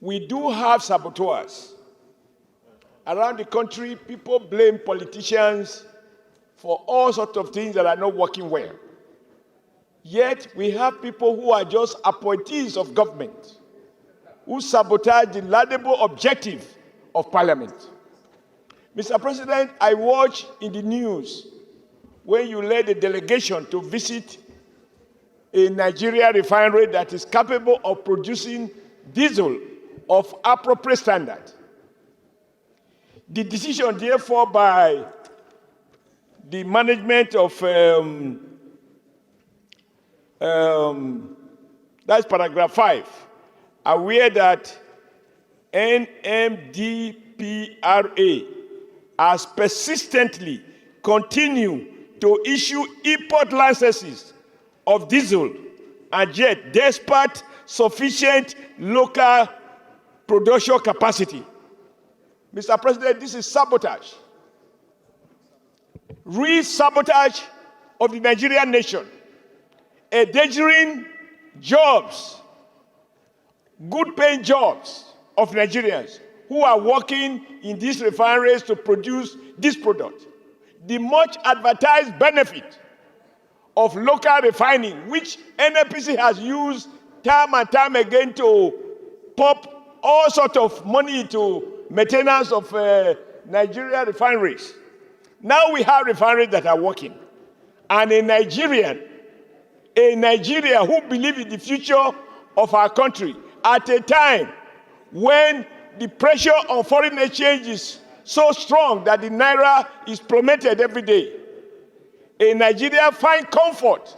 we do have saboteurs. Around the country, people blame politicians for all sorts of things that are not working well. Yet, we have people who are just appointees of government, who sabotage the laudable objective of Parliament. Mr. President, I watched in the news when you led a delegation to visit a Nigeria refinery that is capable of producing diesel of appropriate standard. The decision, therefore, by the management of, that's paragraph 5, aware that NMDPRA has persistently continued to issue import licenses of diesel and jet despite sufficient local production capacity. Mr. President, this is sabotage. Real sabotage of the Nigerian nation, endangering jobs, good-paying jobs of Nigerians who are working in these refineries to produce this product. The much advertised benefit of local refining, which NNPC has used time and time again to pump all sorts of money into maintenance of Nigeria refineries. Now we have refineries that are working. And a Nigeria who believes in the future of our country at a time when the pressure on foreign exchange is so strong that the naira is plummeted every day. A Nigeria finds comfort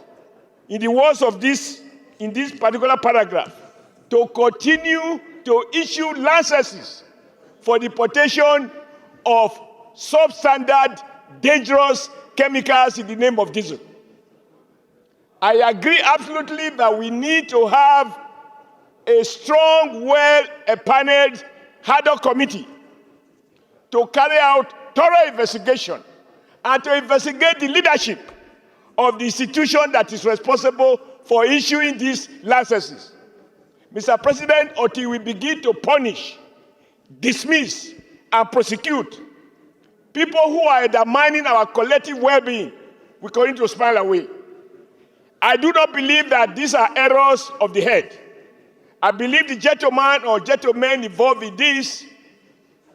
in the words of this, in this particular paragraph, to continue to issue licenses for the importation of substandard, dangerous chemicals in the name of diesel. I agree absolutely that we need to have a strong, well-paneled ad hoc committee to carry out thorough investigation and to investigate the leadership of the institution that is responsible for issuing these licenses. Mr. President, until we begin to punish, dismiss, and prosecute people who are undermining our collective well-being, we're going to smile away. I do not believe that these are errors of the head. I believe the gentleman or gentlemen involved in this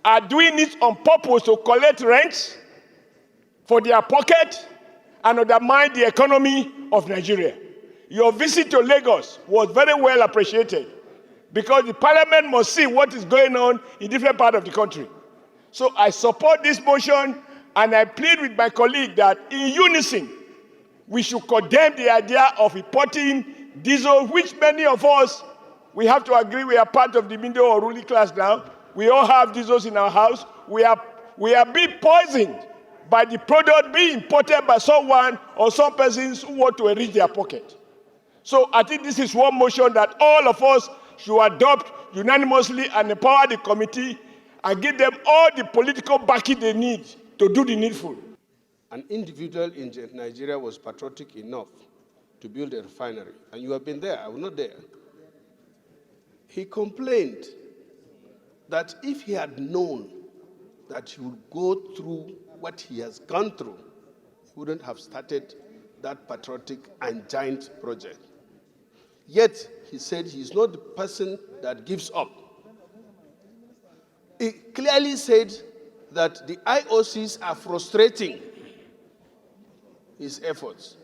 are doing it on purpose to collect rents for their pocket and undermine the economy of Nigeria. Your visit to Lagos was very well appreciated because the parliament must see what is going on in different parts of the country. So I support this motion and I plead with my colleague that in unison, we should condemn the idea of importing diesel, which many of us, we have to agree we are part of the middle or ruling class now. We all have diesels in our house. We are being poisoned by the product being imported by someone or some persons who want to enrich their pocket. So I think this is one motion that all of us should adopt unanimously and empower the committee and give them all the political backing they need to do the needful. An individual in Nigeria was patriotic enough to build a refinery, and you have been there, I was not there. He complained that if he had known that he would go through what he has gone through, he wouldn't have started that patriotic and giant project. Yet, he said he's not the person that gives up. He clearly said that the IOCs are frustrating his efforts.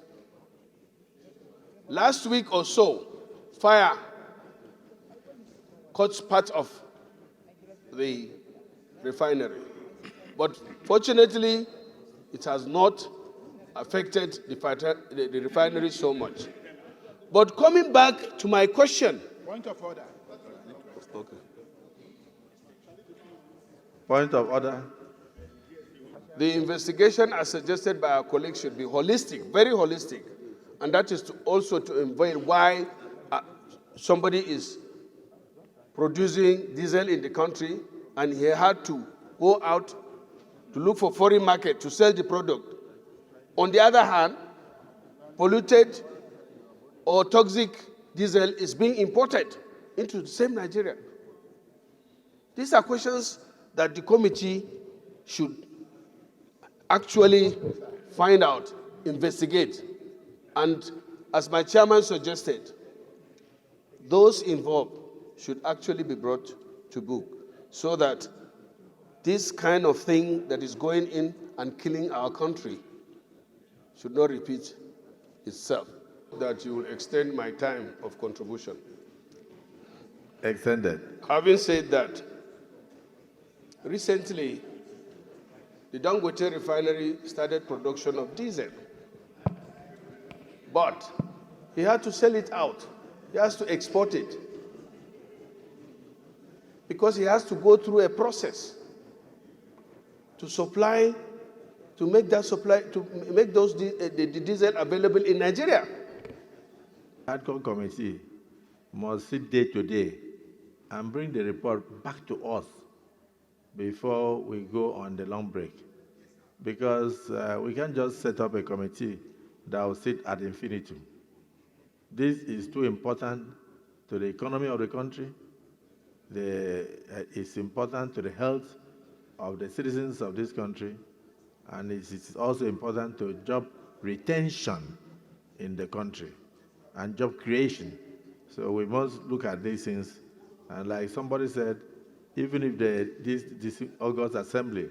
Last week or so, fire caught part of the refinery. But fortunately, it has not affected the refinery so much. But coming back to my question. Point of order. Okay. Point of order. The investigation, as suggested by our colleagues, should be holistic, very holistic. And that is also to unveil why somebody is producing diesel in the country and he had to go out to look for foreign market to sell the product. On the other hand, polluted or toxic diesel is being imported into the same Nigeria. These are questions that the committee should actually find out, investigate, and as my chairman suggested, those involved should actually be brought to book so that this kind of thing that is going in and killing our country should not repeat itself. That you will extend my time of contribution. Extended. Having said that, recently, the Dangote Refinery started production of diesel. But he had to sell it out. He has to export it. Because he has to go through a process to supply, to make that supply, to make the diesel available in Nigeria. The ADCOM committee must sit day to day and bring the report back to us before we go on the long break. Because we can't just set up a committee that will sit ad infinitum. This is too important to the economy of the country. It's important to the health of the citizens of this country, and it's also important to job retention in the country and job creation. So we must look at these things. And like somebody said, even if this August Assembly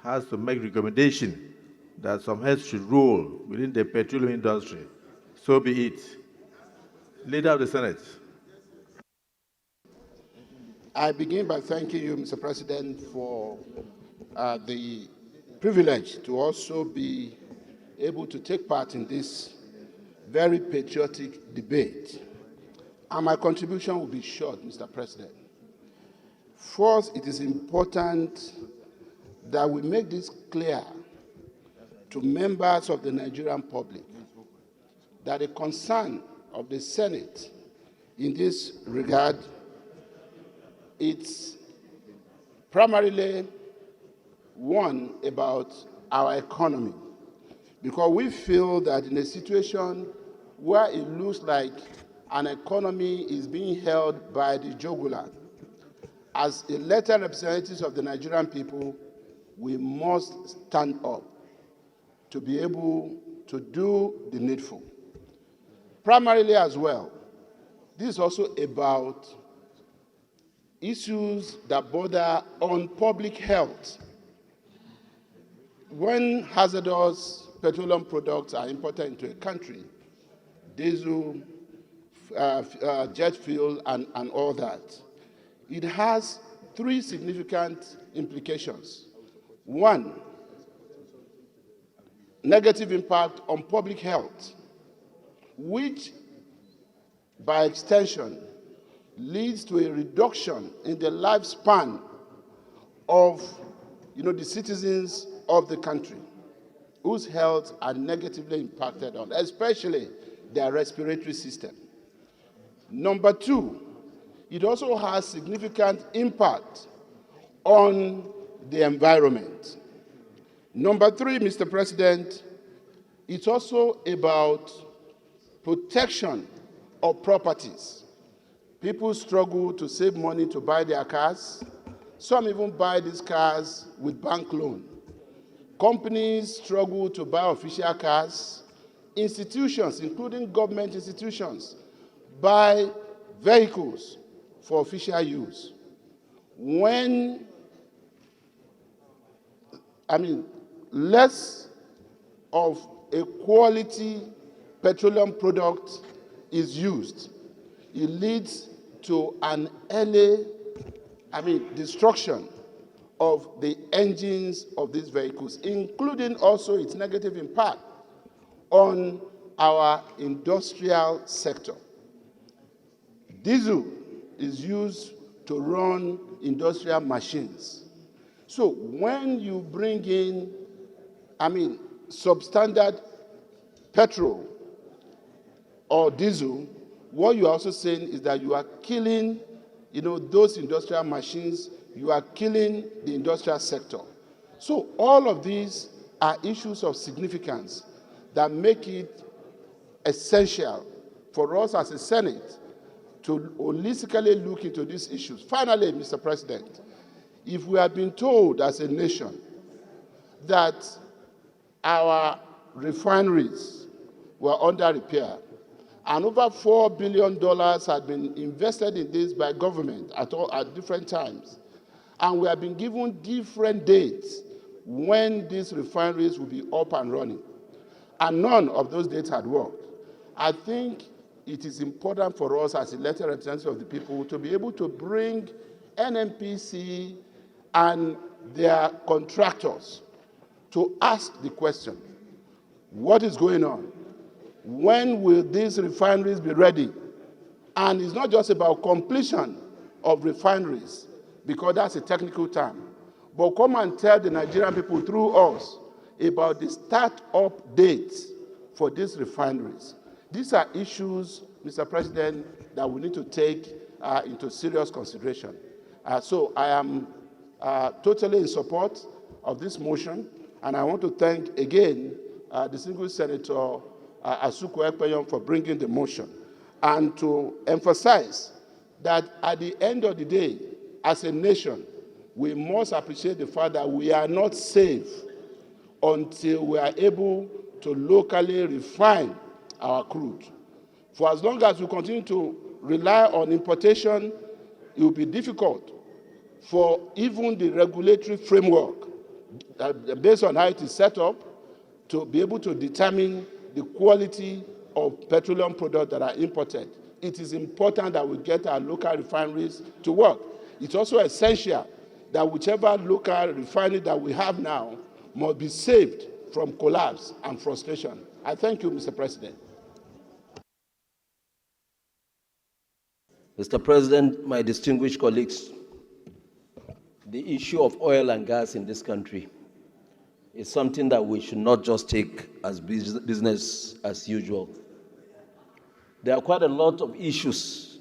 has to make recommendation that some heads should rule within the petroleum industry, so be it. Leader of the Senate. I begin by thanking you, Mr. President, for the privilege to also be able to take part in this very patriotic debate. And my contribution will be short, Mr. President. First, it is important that we make this clear to members of the Nigerian public that the concern of the Senate in this regard, it's primarily one about our economy, because we feel that in a situation where it looks like an economy is being held by the jugular, as elected representatives of the Nigerian people, we must stand up to be able to do the needful. Primarily as well, this is also about issues that border on public health. When hazardous petroleum products are imported into a country, diesel, jet fuel, and all that, it has three significant implications. One, negative impact on public health, which by extension leads to a reduction in the lifespan of the citizens of the country whose health are negatively impacted on, especially their respiratory system. Number two, it also has significant impact on the environment. Number three, Mr. President, it's also about protection of properties. People struggle to save money to buy their cars. Some even buy these cars with bank loan. Companies struggle to buy official cars. Institutions, including government institutions, buy vehicles for official use. When, less of a quality petroleum product is used, it leads to an early, destruction of the engines of these vehicles, including also its negative impact on our industrial sector. Diesel is used to run industrial machines. So when you bring in, substandard petrol or diesel, what you are also saying is that you are killing, those industrial machines, you are killing the industrial sector. So all of these are issues of significance that make it essential for us as a Senate to holistically look into these issues. Finally, Mr. President, If we have been told as a nation that our refineries were under repair, and over $4 billion had been invested in this by government at different times, and we have been given different dates when these refineries will be up and running, and none of those dates had worked. I think it is important for us as elected representatives of the people to be able to bring NNPC and their contractors to ask the question, what is going on? When will these refineries be ready? And it's not just about completion of refineries, because that's a technical term, but come and tell the Nigerian people through us about the start-up dates for these refineries. These are issues, Mr. President, that we need to take into serious consideration. So I am totally in support of this motion, and I want to thank again distinguished Senator Asuku Ekpeyon for bringing the motion, and to emphasize that at the end of the day, as a nation, we must appreciate the fact that we are not safe until we are able to locally refine our crude. For as long as we continue to rely on importation, it will be difficult for even the regulatory framework, based on how it is set up, to be able to determine the quality of petroleum products that are imported. It is important that we get our local refineries to work. It's also essential that whichever local refinery that we have now must be saved from collapse and frustration. I thank you, Mr. President. Mr. President, my distinguished colleagues, the issue of oil and gas in this country is something that we should not just take as business as usual. There are quite a lot of issues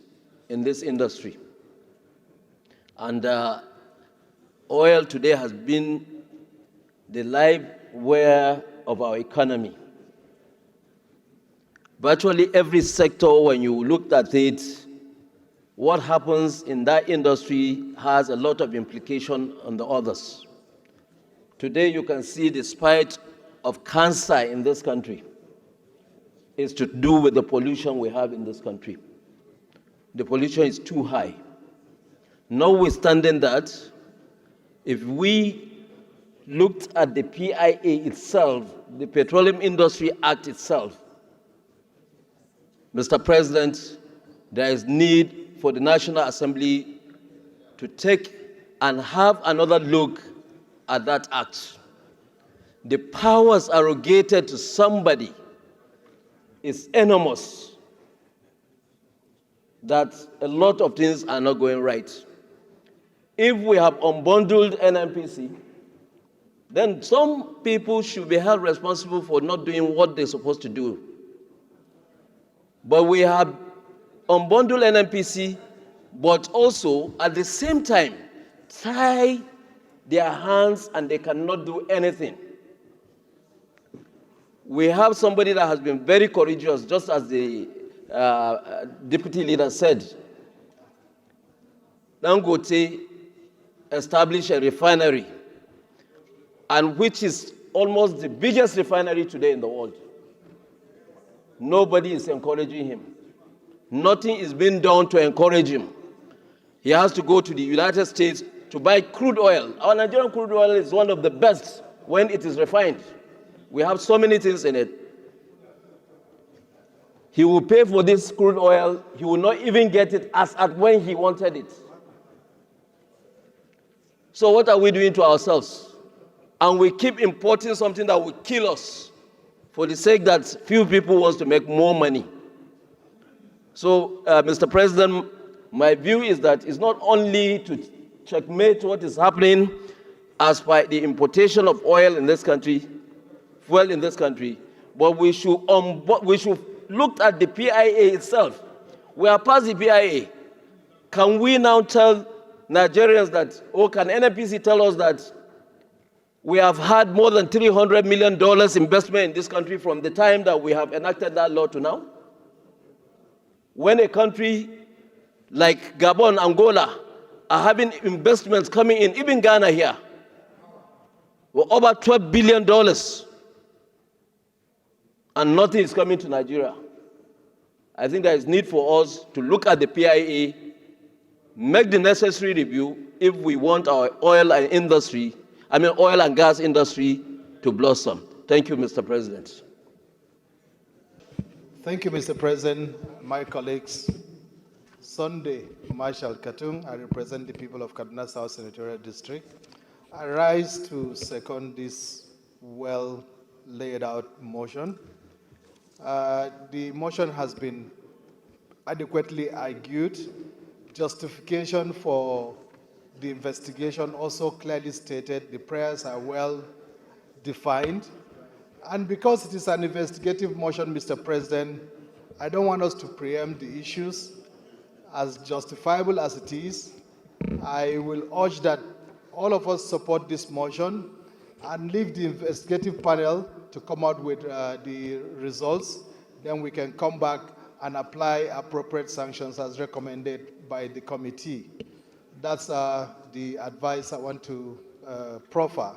in this industry. And oil today has been the live wire of our economy. Virtually every sector, when you looked at it, what happens in that industry has a lot of implication on the others. Today you can see the spate of cancer in this country is to do with the pollution we have in this country. The pollution is too high. Notwithstanding that, if we looked at the PIA itself, the Petroleum Industry Act itself, Mr. President, there is need for the National Assembly to take and have another look at that act. The powers arrogated to somebody is enormous, that a lot of things are not going right. If we have unbundled NNPC, then some people should be held responsible for not doing what they're supposed to do. But we have unbundled NNPC, but also at the same time tie their hands and they cannot do anything. We have somebody that has been very courageous, just as the deputy leader said. Dangote established a refinery, and which is almost the biggest refinery today in the world. Nobody is encouraging him. Nothing is being done to encourage him. He has to go to the United States to buy crude oil. Our Nigerian crude oil is one of the best when it is refined. We have so many things in it. He will pay for this crude oil. He will not even get it as at when he wanted it. So what are we doing to ourselves? And we keep importing something that will kill us for the sake that few people want to make more money. So, Mr. President, my view is that it's not only to checkmate what is happening as by the importation of oil in this country, fuel in this country, but we should look at the PIA itself. We are past the PIA. Can we now tell Nigerians that, or can NNPC tell us that we have had more than $300 million investment in this country from the time that we have enacted that law to now? When a country like Gabon, Angola, are having investments coming in, even Ghana here, with over $12 billion, and nothing is coming to Nigeria. I think there is need for us to look at the PIA, make the necessary review if we want our oil and gas industry to blossom. Thank you, Mr. President. Thank you, Mr. President, my colleagues. Sunday, Marshal Katung, I represent the people of Kaduna South Senatorial District. I rise to second this well laid out motion. The motion has been adequately argued. Justification for the investigation also clearly stated. The prayers are well defined. And because it is an investigative motion, Mr. President, I don't want us to preempt the issues. As justifiable as it is, I will urge that all of us support this motion and leave the investigative panel to come out with the results. Then we can come back and apply appropriate sanctions as recommended by the committee. That's the advice I want to proffer,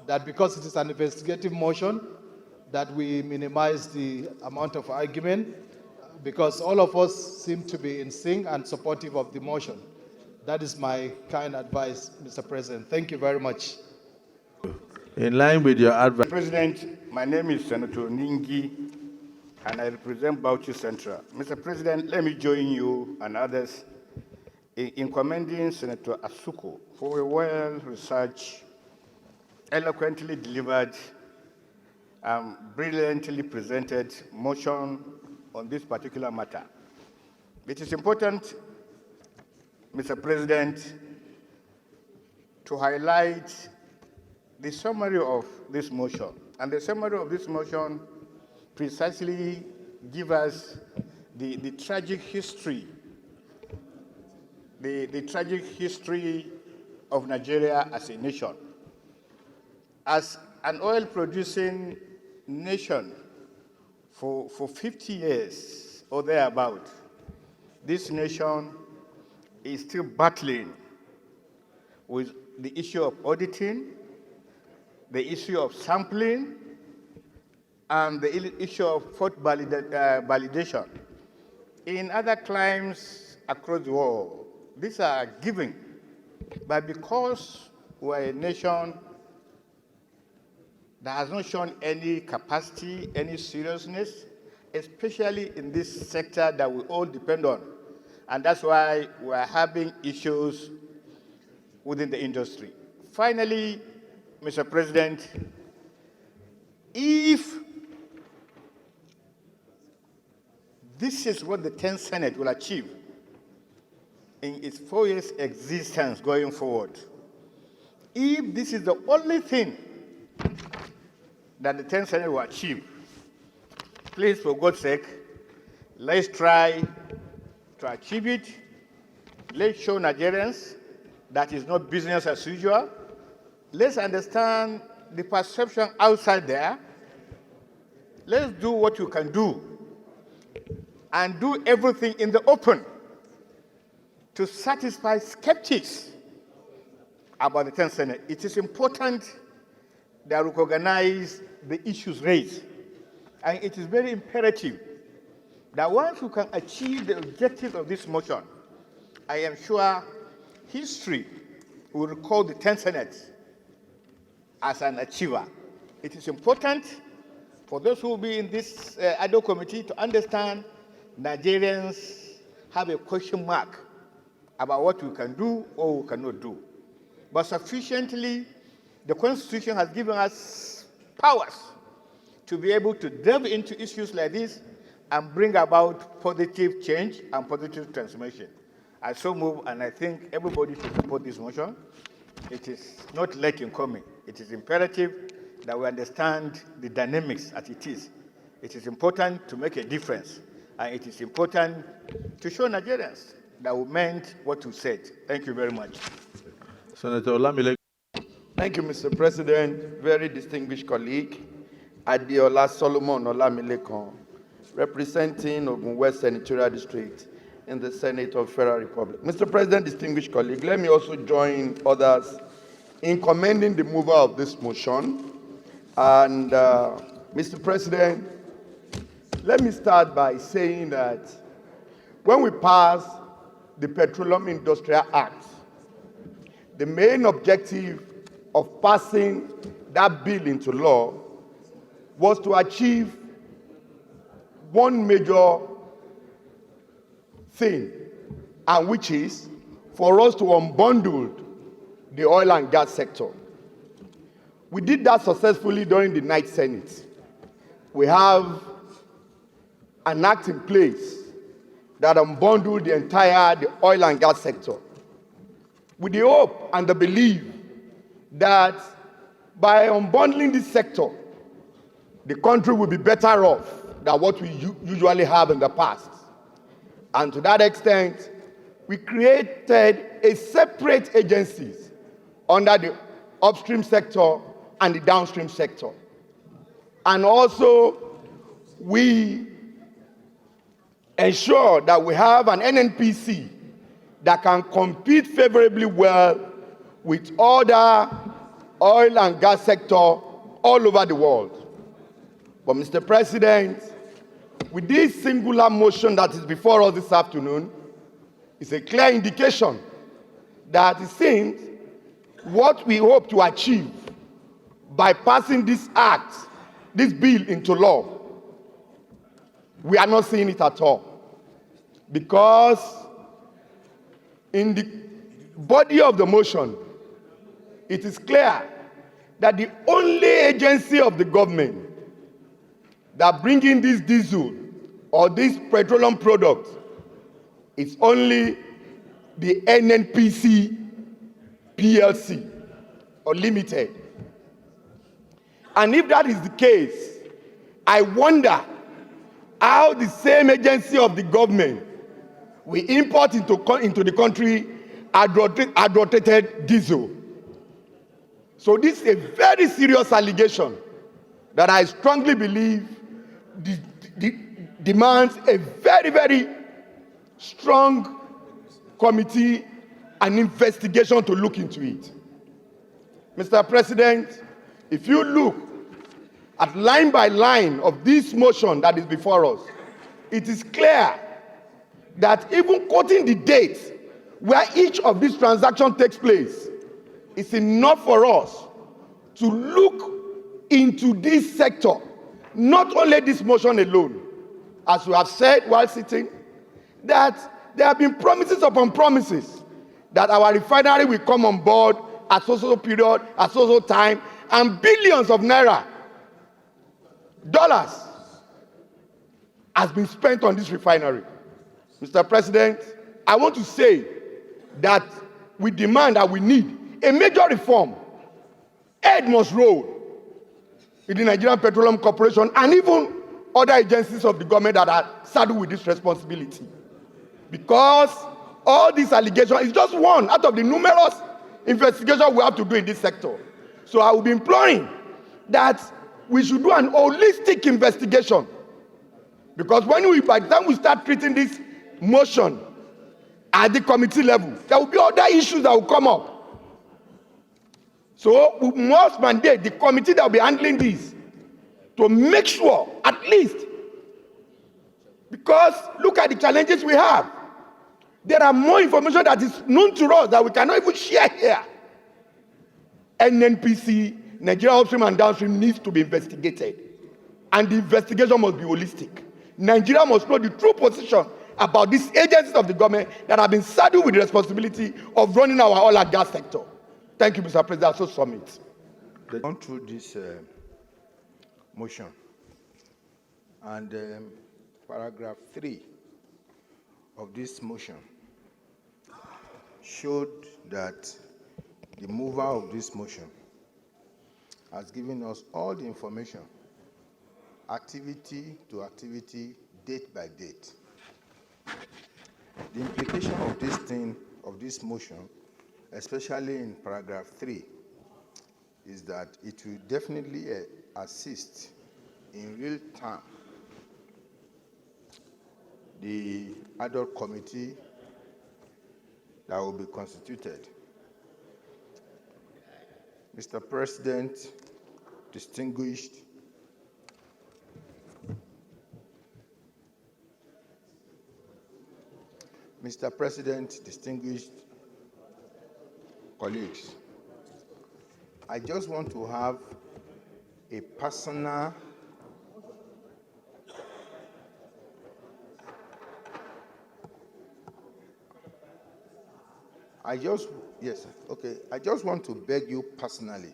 that because it is an investigative motion, that we minimize the amount of argument, because all of us seem to be in sync and supportive of the motion. That is my kind advice, Mr. President. Thank you very much. In line with your advice. President, my name is Senator Ningi, and I represent Bauchi Central. Mr. President, let me join you and others in commending Senator Asuku for a well-researched, eloquently delivered, brilliantly presented motion on this particular matter. It is important, Mr. President, to highlight the summary of this motion. And the summary of this motion precisely gives us the tragic history, the tragic history of Nigeria as a nation. As an oil-producing nation for 50 years or thereabout, this nation is still battling with the issue of auditing, the issue of sampling, and the issue of fault validation. In other climes across the world, these are given, but because we're a nation that has not shown any capacity, any seriousness, especially in this sector that we all depend on. And that's why we're having issues within the industry. Finally, Mr. President, if this is what the 10th Senate will achieve in its 4 years existence going forward, if this is the only thing that the 10th Senate will achieve, please, for God's sake, let's try to achieve it. Let's show Nigerians that is not business as usual. Let's understand the perception outside there. Let's do what you can do and do everything in the open to satisfy skeptics about the 10th Senate. It is important that we recognize the issues raised. And it is very imperative that once we can achieve the objectives of this motion, I am sure history will recall the 10th Senate as an achiever. It is important for those who will be in this ad hoc committee to understand Nigerians have a question mark about what we can do or we cannot do. But sufficiently, the Constitution has given us powers to be able to delve into issues like this and bring about positive change and positive transformation. I so move, and I think everybody should support this motion. It is not late in coming. It is imperative that we understand the dynamics as it is. It is important to make a difference, and it is important to show Nigerians that we meant what we said. Thank you very much. Senator Olamile. Thank you, Mr. President. Very distinguished colleague, Adeola Solomon Olamilekan, representing Ogun West Senatorial District. in the Senate of Federal Republic. Mr. President, distinguished colleague, let me also join others in commending the mover of this motion. And Mr. President, let me start by saying that when we passed the Petroleum Industrial Act, the main objective of passing that bill into law was to achieve one major thing, and which is for us to unbundle the oil and gas sector. We did that successfully during the night Senate. We have an act in place that unbundled the oil and gas sector, with the hope and the belief that by unbundling this sector, the country will be better off than what we usually have in the past. And to that extent, we created a separate agencies under the upstream sector and the downstream sector. And also, we ensure that we have an NNPC that can compete favorably well with other oil and gas sector all over the world. But Mr. President, with this singular motion that is before us this afternoon, it's a clear indication that it seems what we hope to achieve by passing this act, this bill into law, we are not seeing it at all. Because in the body of the motion, it is clear that the only agency of the government that bring in this diesel or this petroleum product is only the NNPC PLC or Limited. And if that is the case, I wonder how the same agency of the government will import into the country adulterated diesel. So this is a very serious allegation that I strongly believe demands a very, very strong committee and investigation to look into it. Mr. President, if you look at line by line of this motion that is before us, it is clear that even quoting the date where each of these transactions takes place is enough for us to look into this sector. Not only this motion alone, as we have said while sitting, that there have been promises upon promises that our refinery will come on board at so period, at so time, and billions of naira, dollars, has been spent on this refinery. Mr. President, I want to say that we demand that we need a major reform. Head must roll in the Nigerian Petroleum Corporation and even other agencies of the government that are saddled with this responsibility. Because all these allegations is just one out of the numerous investigations we have to do in this sector. So I will be imploring that we should do an holistic investigation. Because by the time we start treating this motion at the committee level, there will be other issues that will come up. So we must mandate the committee that will be handling this to make sure, at least, because look at the challenges we have. There are more information that is known to us that we cannot even share here. NNPC, Nigeria upstream and downstream, needs to be investigated. And the investigation must be holistic. Nigeria must know the true position about these agencies of the government that have been saddled with the responsibility of running our oil and gas sector. Thank you, Mr. President. So submit. Gone through this motion, and paragraph 3 of this motion showed that the mover of this motion has given us all the information, activity to activity, date by date. The implication of this thing, of this motion, especially in paragraph 3, is that it will definitely assist in real time the ad hoc committee that will be constituted. Mr. President, distinguished Mr. President, distinguished colleagues, I just want to have a personal I just want to beg you personally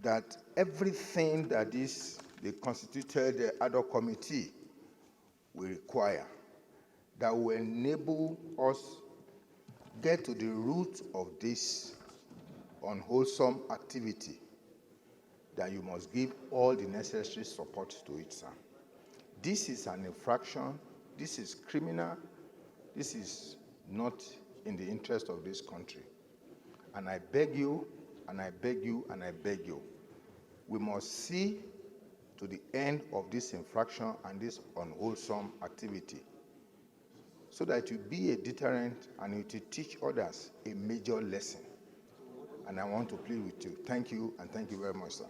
that everything that the constituted ad hoc committee will require that will enable us get to the root of this unwholesome activity, that you must give all the necessary support to it, sir. This is an infraction. This is criminal. This is not in the interest of this country. And I beg you, and I beg you, and I beg you, we must see to the end of this infraction and this unwholesome activity, so that it will be a deterrent and it will teach others a major lesson. And I want to plead with you. Thank you, and thank you very much, sir.